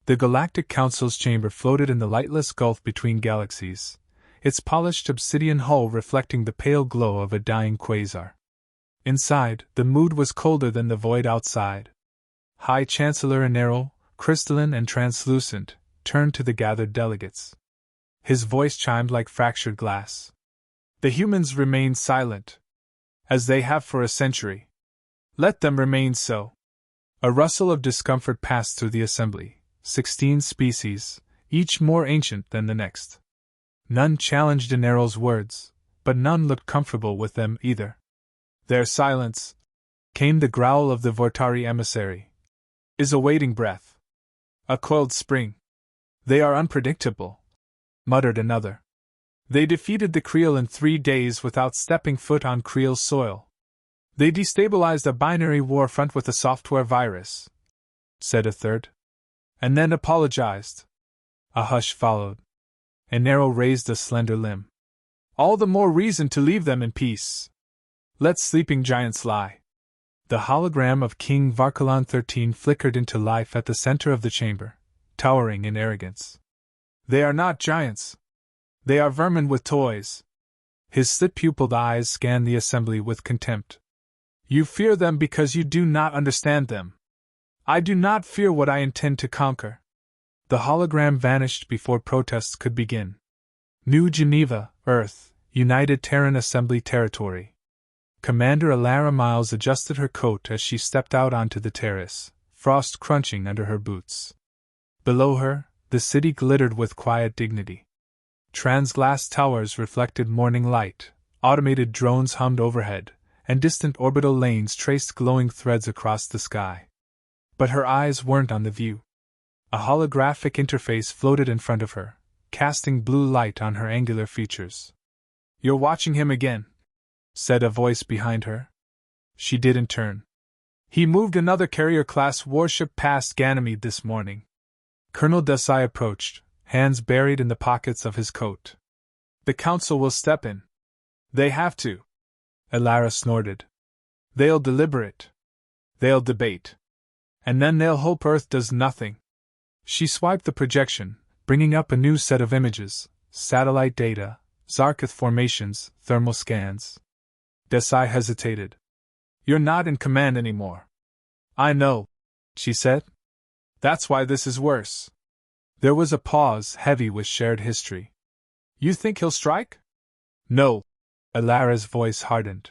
The Galactic Council's chamber floated in the lightless gulf between galaxies, its polished obsidian hull reflecting the pale glow of a dying quasar. Inside, the mood was colder than the void outside. High Chancellor Enero, crystalline and translucent, turned to the gathered delegates. His voice chimed like fractured glass. The humans remained silent, as they have for a century. Let them remain so. A rustle of discomfort passed through the assembly. 16 species, each more ancient than the next. None challenged Enero's words, but none looked comfortable with them either. Their silence, came the growl of the Vortari emissary, is awaiting breath. A coiled spring. They are unpredictable, muttered another. They defeated the Creel in 3 days without stepping foot on Creel's soil. They destabilized a binary war front with a software virus, said a third. And then apologized. A hush followed. Enero raised a slender limb. All the more reason to leave them in peace. Let sleeping giants lie. The hologram of King Varkalon XIII flickered into life at the center of the chamber, towering in arrogance. They are not giants. They are vermin with toys. His slit-pupilled eyes scanned the assembly with contempt. You fear them because you do not understand them. I do not fear what I intend to conquer. The hologram vanished before protests could begin. New Geneva, Earth, United Terran Assembly Territory. Commander Alara Miles adjusted her coat as she stepped out onto the terrace, frost crunching under her boots. Below her, the city glittered with quiet dignity. Transglass towers reflected morning light, automated drones hummed overhead, and distant orbital lanes traced glowing threads across the sky. But her eyes weren't on the view. A holographic interface floated in front of her, casting blue light on her angular features. You're watching him again, said a voice behind her. She didn't turn. He moved another carrier-class warship past Ganymede this morning. Colonel Desai approached, hands buried in the pockets of his coat. The council will step in. They have to. Alara snorted. They'll deliberate. They'll debate. And then they'll hope Earth does nothing. She swiped the projection, bringing up a new set of images, satellite data, Zarkith formations, thermal scans. Desai hesitated. You're not in command anymore. I know, she said. That's why this is worse. There was a pause heavy with shared history. You think he'll strike? No. Alara's voice hardened.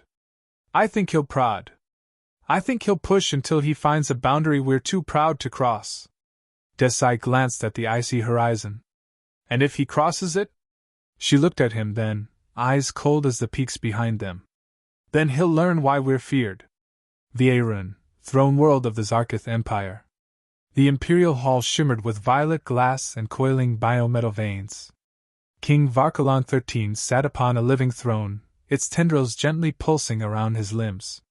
I think he'll prod. I think he'll push until he finds a boundary we're too proud to cross. Desai glanced at the icy horizon. And if he crosses it? She looked at him then, eyes cold as the peaks behind them. Then he'll learn why we're feared. The Arun, throne world of the Zarkith Empire. The Imperial Hall shimmered with violet glass and coiling biometal veins. King Varkalon XIII sat upon a living throne, its tendrils gently pulsing around his limbs.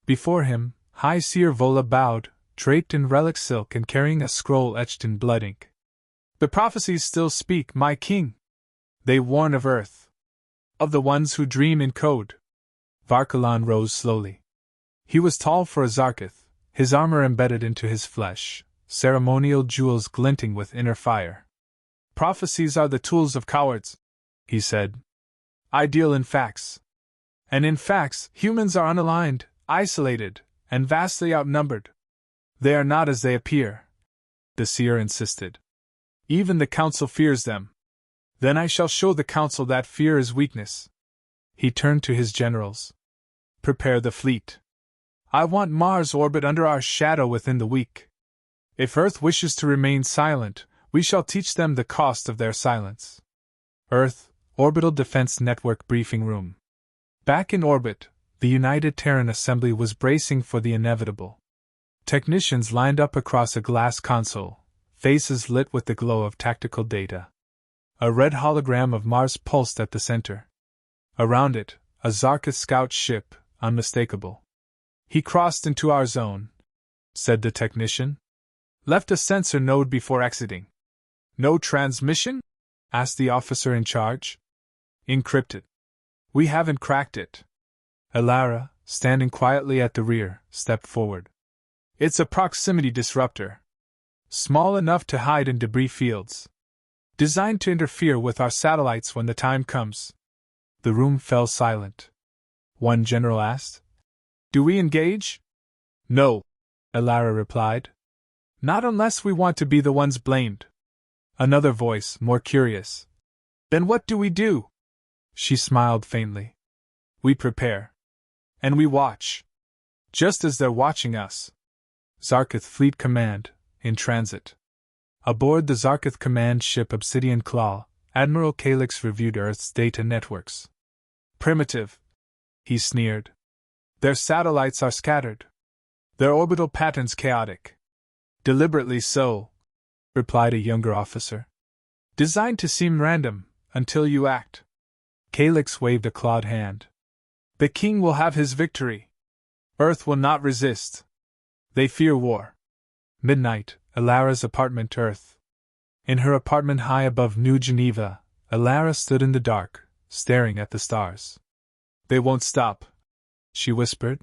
Before him, High Seer Vola bowed, draped in relic silk and carrying a scroll etched in blood ink. The prophecies still speak, my king. They warn of Earth. Of the ones who dream in code. Varkalon rose slowly. He was tall for a Zarkith, his armor embedded into his flesh, ceremonial jewels glinting with inner fire. Prophecies are the tools of cowards, he said. I deal in facts. And in facts, humans are unaligned, isolated, and vastly outnumbered. They are not as they appear, the seer insisted. Even the council fears them. Then I shall show the council that fear is weakness. He turned to his generals. Prepare the fleet. I want Mars orbit under our shadow within the week. If Earth wishes to remain silent, we shall teach them the cost of their silence. Earth, Orbital Defense Network briefing room. Back in orbit, the United Terran Assembly was bracing for the inevitable. Technicians lined up across a glass console, faces lit with the glow of tactical data. A red hologram of Mars pulsed at the center. Around it, a Zarkith scout ship, unmistakable. He crossed into our zone, said the technician. Left a sensor node before exiting. No transmission? Asked the officer in charge. Encrypted. We haven't cracked it. Alara, standing quietly at the rear, stepped forward. It's a proximity disruptor. Small enough to hide in debris fields. Designed to interfere with our satellites when the time comes. The room fell silent. One general asked, "Do we engage?" "No," Elara replied. "Not unless we want to be the ones blamed." Another voice, more curious. "Then what do we do?" She smiled faintly. "We prepare. And we watch. Just as they're watching us." Zarkith Fleet Command, in transit. Aboard the Zarkith Command ship Obsidian Claw, Admiral Calix reviewed Earth's data networks. "Primitive," he sneered. "Their satellites are scattered. Their orbital patterns chaotic." "Deliberately so," replied a younger officer. "Designed to seem random, until you act." Calix waved a clawed hand. "The king will have his victory. Earth will not resist. They fear war." Midnight, Elara's apartment, Earth. In her apartment high above New Geneva, Elara stood in the dark, staring at the stars. "They won't stop," she whispered.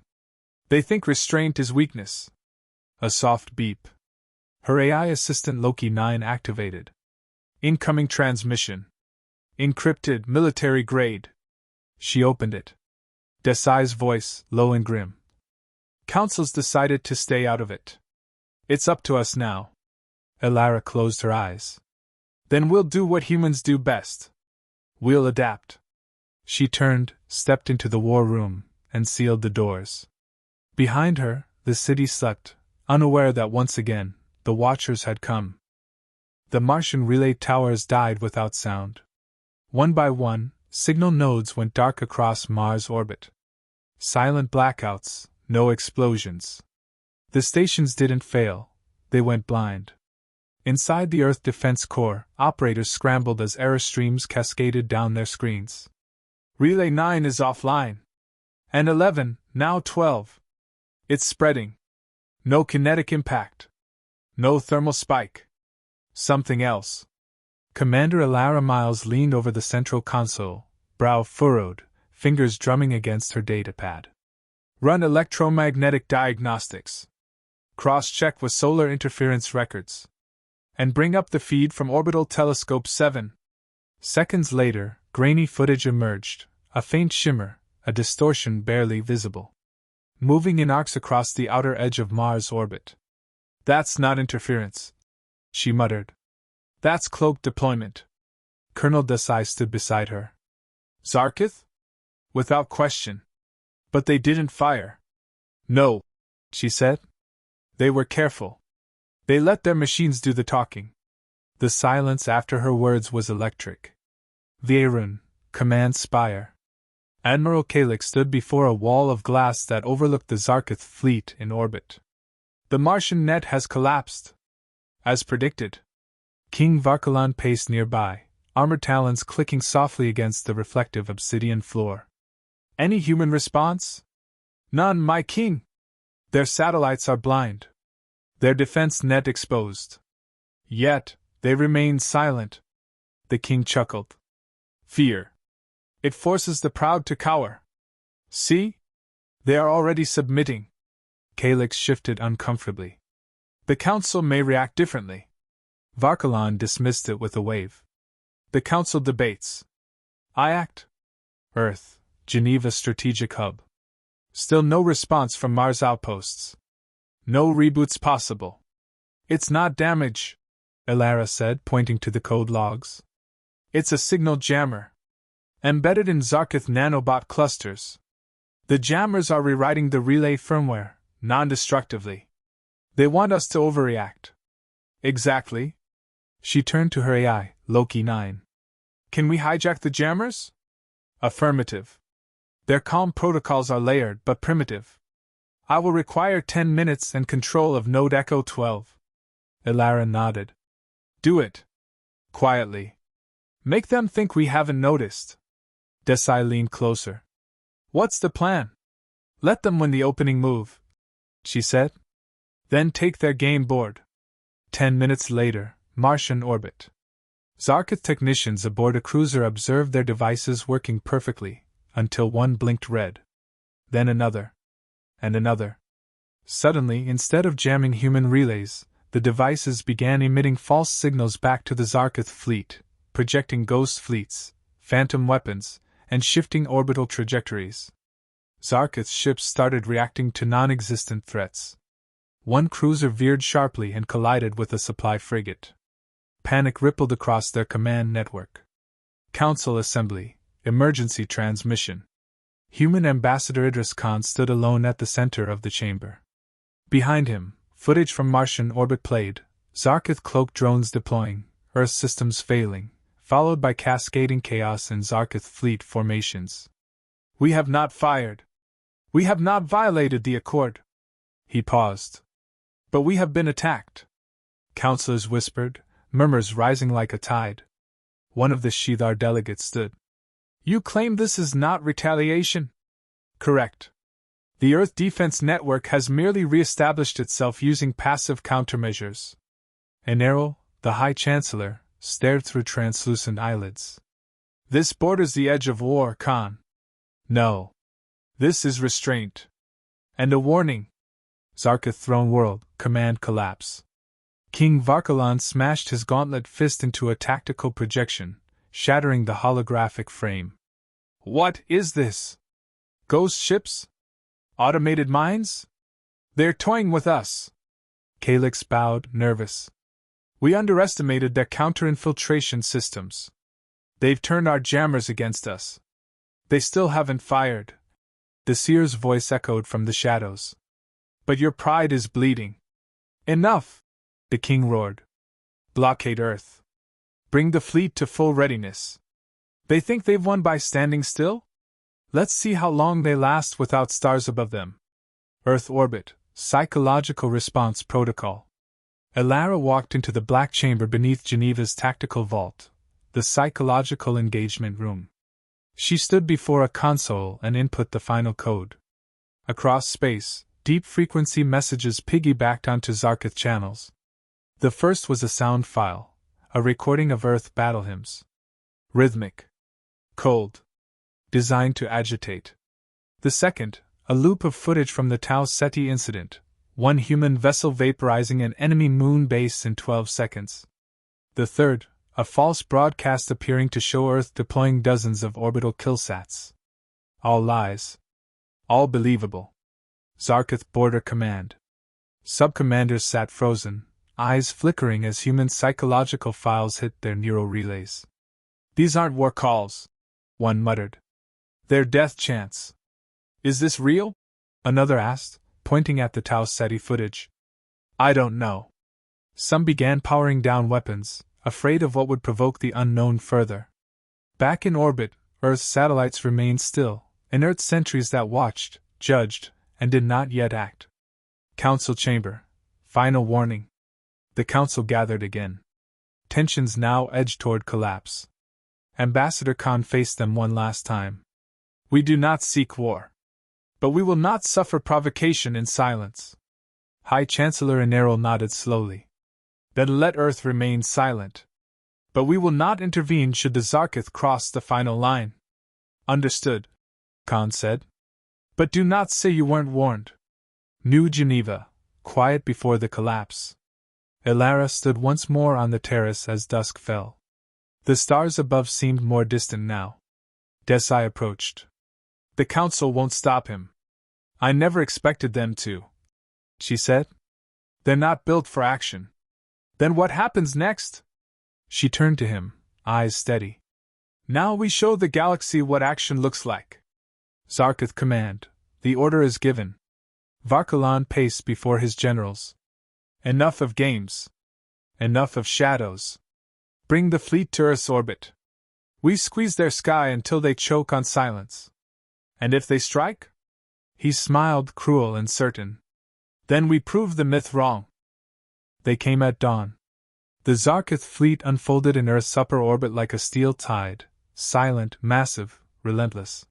"They think restraint is weakness." A soft beep. Her AI assistant Loki 9 activated. "Incoming transmission. Encrypted, military grade." She opened it. Desai's voice, low and grim. "Council's decided to stay out of it. It's up to us now." Elara closed her eyes. "Then we'll do what humans do best. We'll adapt." She turned, stepped into the war room, and sealed the doors. Behind her, the city slept, unaware that once again, the Watchers had come. The Martian relay towers died without sound. One by one, signal nodes went dark across Mars' orbit. Silent blackouts, no explosions. The stations didn't fail, they went blind. Inside the Earth Defense Corps, operators scrambled as error streams cascaded down their screens. "Relay 9 is offline. And 11, now 12. It's spreading. No kinetic impact. No thermal spike. Something else." Commander Elara Miles leaned over the central console, brow furrowed, fingers drumming against her datapad. "Run electromagnetic diagnostics. Cross-check with solar interference records. And bring up the feed from Orbital Telescope 7. Seconds later, grainy footage emerged, a faint shimmer, a distortion barely visible. Moving in arcs across the outer edge of Mars' orbit. "That's not interference," she muttered. "That's cloaked deployment." Colonel Desai stood beside her. "Zarkith?" "Without question. But they didn't fire." "No," she said. "They were careful. They let their machines do the talking." The silence after her words was electric. Vierun, Command Spire. Admiral Calix stood before a wall of glass that overlooked the Zarkith fleet in orbit. "The Martian net has collapsed." "As predicted." King Varkalan paced nearby, armored talons clicking softly against the reflective obsidian floor. "Any human response?" "None, my king. Their satellites are blind. Their defense net exposed. Yet, they remain silent." The king chuckled. "Fear. It forces the proud to cower. See? They are already submitting." Calix shifted uncomfortably. "The council may react differently." Varkalan dismissed it with a wave. "The council debates. I act." Earth, Geneva Strategic Hub. Still no response from Mars outposts. "No reboots possible." "It's not damage," Elara said, pointing to the code logs. "It's a signal jammer. Embedded in Zarkith nanobot clusters. The jammers are rewriting the relay firmware, non-destructively. They want us to overreact." "Exactly." She turned to her AI, Loki 9. "Can we hijack the jammers?" "Affirmative. Their calm protocols are layered but primitive. I will require 10 minutes and control of Node Echo 12. Elara nodded. "Do it. Quietly. Make them think we haven't noticed." Desai leaned closer. "What's the plan?" "Let them win the opening move," she said. "Then take their game board." 10 minutes later, Martian orbit. Zarkith technicians aboard a cruiser observed their devices working perfectly, until one blinked red. Then another. And another. Suddenly, instead of jamming human relays, The devices began emitting false signals back to the Zarkith fleet, projecting ghost fleets, phantom weapons, and shifting orbital trajectories. Zarkith's ships started reacting to non-existent threats. One cruiser veered sharply and collided with a supply frigate. Panic rippled across their command network. Council Assembly, Emergency Transmission. Human Ambassador Idris Khan stood alone at the center of the chamber. Behind him, footage from Martian orbit played, Zarkith cloaked drones deploying, Earth systems failing, followed by cascading chaos in Zarkith fleet formations. "We have not fired. We have not violated the accord." He paused. "But we have been attacked," councilors whispered, murmurs rising like a tide. One of the Shethar delegates stood. "You claim this is not retaliation?" "Correct. The Earth Defense Network has merely re-established itself using passive countermeasures." Enero, the High Chancellor, stared through translucent eyelids. "This borders the edge of war, Khan." "No. This is restraint. And a warning." Zarkith Throne World, Command Collapse. King Varkalan smashed his gauntlet fist into a tactical projection, shattering the holographic frame. "What is this? Ghost ships? Automated mines? They're toying with us." Calyx bowed, nervous. "We underestimated their counter-infiltration systems. They've turned our jammers against us. They still haven't fired." The seer's voice echoed from the shadows. "But your pride is bleeding." "Enough!" the king roared. "Blockade Earth. Bring the fleet to full readiness. They think they've won by standing still? Let's see how long they last without stars above them." Earth Orbit, Psychological Response Protocol. Elara walked into the black chamber beneath Geneva's tactical vault, the psychological engagement room. She stood before a console and input the final code. Across space, deep-frequency messages piggybacked onto Zarkith channels. The first was a sound file, a recording of Earth battle hymns. Rhythmic. Cold. Designed to agitate. The second, a loop of footage from the Tau Ceti incident, one human vessel vaporizing an enemy moon base in 12 seconds. The third, a false broadcast appearing to show Earth deploying dozens of orbital killsats. All lies. All believable. Zarkith Border Command. Subcommanders sat frozen, eyes flickering as human psychological files hit their neural relays. "These aren't war calls," one muttered. "They're death chants." "Is this real?" another asked, pointing at the Tau Ceti footage. "I don't know." Some began powering down weapons, afraid of what would provoke the unknown further. Back in orbit, Earth's satellites remained still, inert sentries that watched, judged, and did not yet act. Council Chamber. Final warning. The Council gathered again. Tensions now edged toward collapse. Ambassador Khan faced them one last time. "We do not seek war. But we will not suffer provocation in silence." High Chancellor Enero nodded slowly. "Then let Earth remain silent. But we will not intervene should the Zarkith cross the final line." "Understood," Khan said. "But do not say you weren't warned." New Geneva, quiet before the collapse. Elara stood once more on the terrace as dusk fell. The stars above seemed more distant now. Desai approached. "The Council won't stop him. I never expected them to," she said. "They're not built for action." "Then what happens next?" She turned to him, eyes steady. "Now we show the galaxy what action looks like." Zarkith Command, the order is given. Varkalan paced before his generals. "Enough of games. Enough of shadows. Bring the fleet to Earth's orbit. We squeeze their sky until they choke on silence. And if they strike?" He smiled, cruel and certain. "Then we prove the myth wrong." They came at dawn. The Zarkith fleet unfolded in Earth's upper orbit like a steel tide, silent, massive, relentless.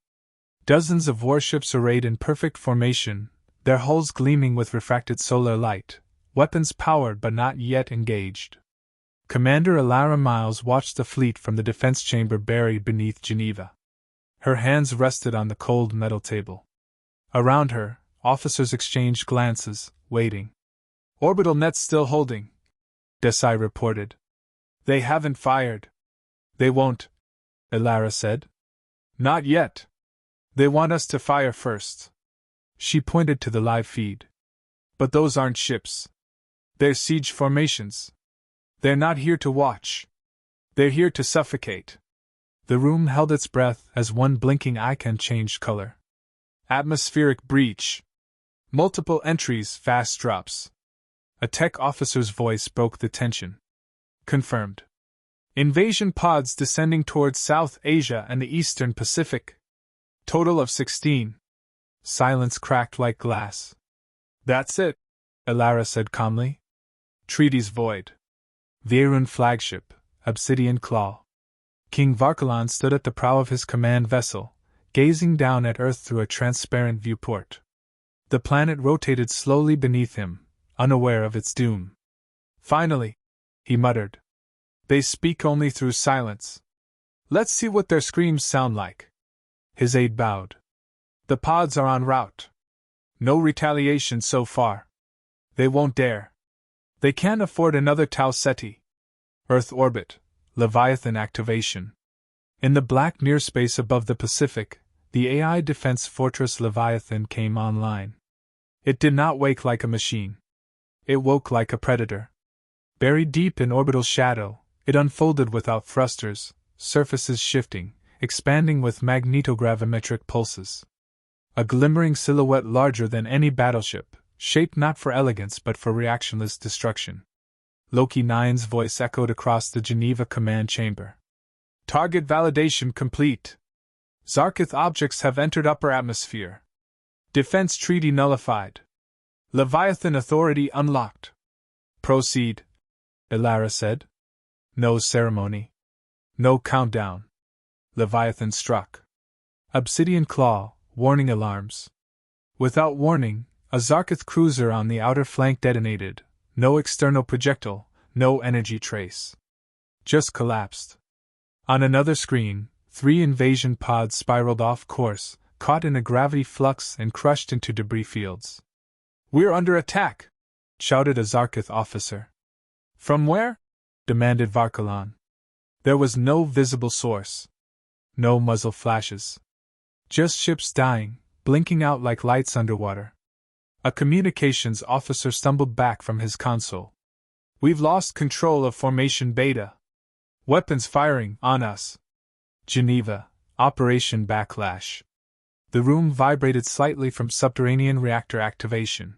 Dozens of warships arrayed in perfect formation, their hulls gleaming with refracted solar light, weapons powered but not yet engaged. Commander Elara Miles watched the fleet from the defense chamber buried beneath Geneva. Her hands rested on the cold metal table. Around her, officers exchanged glances, waiting. "Orbital nets still holding," Desai reported. They haven't fired. They won't, Elara said. Not yet. They want us to fire first. She pointed to the live feed. But those aren't ships. They're siege formations. They're not here to watch. They're here to suffocate. The room held its breath as one blinking icon changed color. Atmospheric breach. Multiple entries, fast drops. A tech officer's voice broke the tension. Confirmed. Invasion pods descending towards South Asia and the Eastern Pacific. Total of 16. Silence cracked like glass. That's it, Elara said calmly. Treaties void. Vierun flagship, Obsidian Claw. King Varkalan stood at the prow of his command vessel, gazing down at Earth through a transparent viewport. The planet rotated slowly beneath him, unaware of its doom. Finally, he muttered. They speak only through silence. Let's see what their screams sound like. His aide bowed. The pods are en route. No retaliation so far. They won't dare. They can't afford another Tau Ceti. Earth orbit, Leviathan activation. In the black near space above the Pacific, the AI defense fortress Leviathan came online. It did not wake like a machine. It woke like a predator. Buried deep in orbital shadow, it unfolded without thrusters, surfaces shifting, expanding with magnetogravimetric pulses. A glimmering silhouette larger than any battleship, shaped not for elegance but for reactionless destruction. Loki 9's voice echoed across the Geneva command chamber. Target validation complete. Zarkith objects have entered upper atmosphere. Defense treaty nullified. Leviathan authority unlocked. Proceed, Elara said. No ceremony. No countdown. Leviathan struck. Obsidian Claw, warning alarms. Without warning, a Zarkith cruiser on the outer flank detonated. No external projectile, no energy trace. Just collapsed. On another screen, 3 invasion pods spiraled off course, caught in a gravity flux and crushed into debris fields. We're under attack! Shouted a Zarkith officer. From where? Demanded Varkalan. There was no visible source. No muzzle flashes. Just ships dying, blinking out like lights underwater. A communications officer stumbled back from his console. We've lost control of Formation Beta. Weapons firing on us. Geneva, Operation Backlash. The room vibrated slightly from subterranean reactor activation.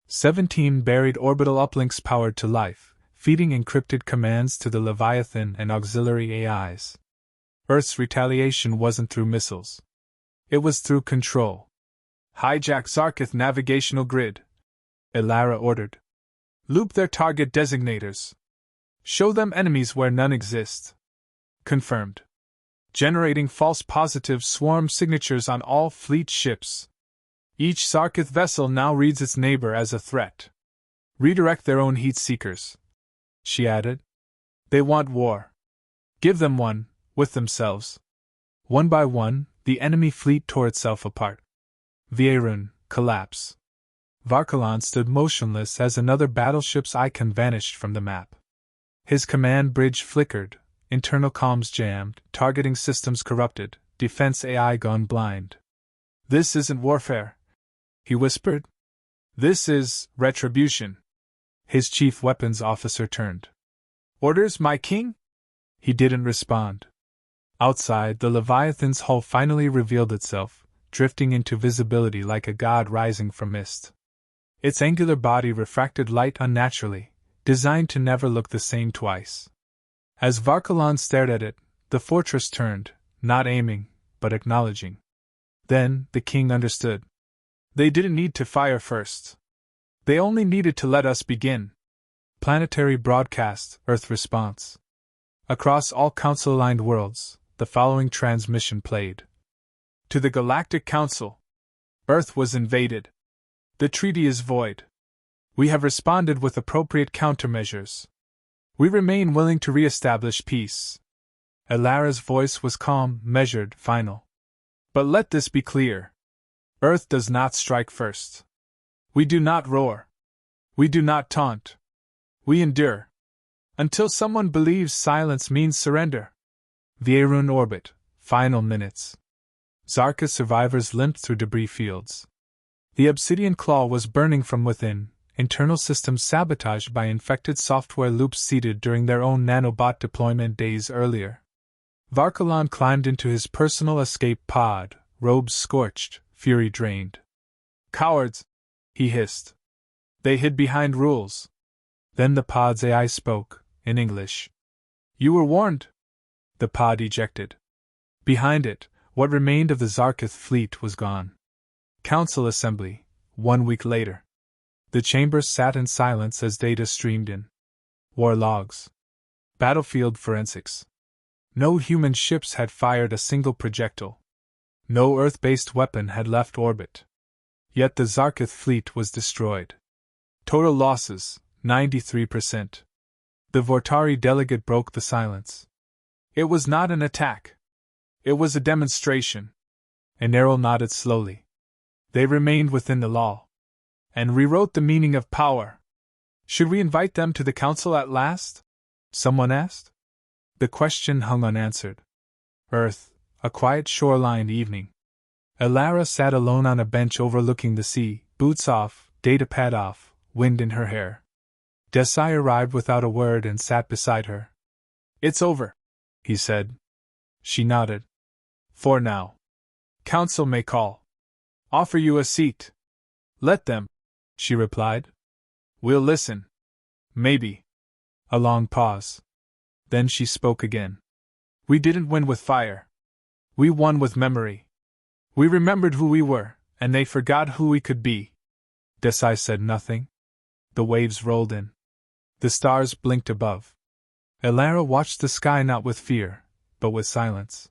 17 buried orbital uplinks powered to life, feeding encrypted commands to the Leviathan and auxiliary AIs. Earth's retaliation wasn't through missiles. It was through control. Hijack Zarkith navigational grid, Elara ordered. Loop their target designators. Show them enemies where none exist. Confirmed. Generating false positive swarm signatures on all fleet ships. Each Zarkith vessel now reads its neighbor as a threat. Redirect their own heat seekers, she added. They want war. Give them one, with themselves. One by one, the enemy fleet tore itself apart. Vierun, collapse. Varkalan stood motionless as another battleship's icon vanished from the map. His command bridge flickered, internal comms jammed, targeting systems corrupted, defense AI gone blind. This isn't warfare, he whispered. This is retribution. His chief weapons officer turned. Orders, my king? He didn't respond. Outside, the Leviathan's hull finally revealed itself, drifting into visibility like a god rising from mist. Its angular body refracted light unnaturally, designed to never look the same twice. As Varkalan stared at it, the fortress turned, not aiming, but acknowledging. Then, the king understood. They didn't need to fire first. They only needed to let us begin. Planetary broadcast, Earth response. Across all Council-aligned worlds, the following transmission played. To the Galactic Council. Earth was invaded. The treaty is void. We have responded with appropriate countermeasures. We remain willing to re-establish peace. Elara's voice was calm, measured, final. But let this be clear. Earth does not strike first. We do not roar. We do not taunt. We endure. Until someone believes silence means surrender. Vierun orbit, final minutes. Zarka survivors limped through debris fields. The obsidian claw was burning from within, internal systems sabotaged by infected software loops seeded during their own nanobot deployment days earlier. Varkalon climbed into his personal escape pod, robes scorched, fury drained. Cowards! He hissed. They hid behind rules. Then the pod's AI spoke, in English. You were warned. The pod ejected. Behind it, what remained of the Zarkith fleet was gone. Council Assembly, 1 week later. The chamber sat in silence as data streamed in. War logs. Battlefield forensics. No human ships had fired a single projectile. No Earth-based weapon had left orbit. Yet the Zarkith fleet was destroyed. Total losses, 93%. The Vortari delegate broke the silence. It was not an attack. It was a demonstration. Eneral nodded slowly. They remained within the law. And rewrote the meaning of power. Should we invite them to the council at last? Someone asked. The question hung unanswered. Earth, a quiet shoreline evening. Elara sat alone on a bench overlooking the sea, boots off, datapad off, wind in her hair. Desai arrived without a word and sat beside her. It's over, he said. She nodded. For now. Council may call. Offer you a seat. Let them, she replied. We'll listen. Maybe. A long pause. Then she spoke again. We didn't win with fire. We won with memory. We remembered who we were, and they forgot who we could be. Desai said nothing. The waves rolled in. The stars blinked above. Elara watched the sky not with fear, but with silence.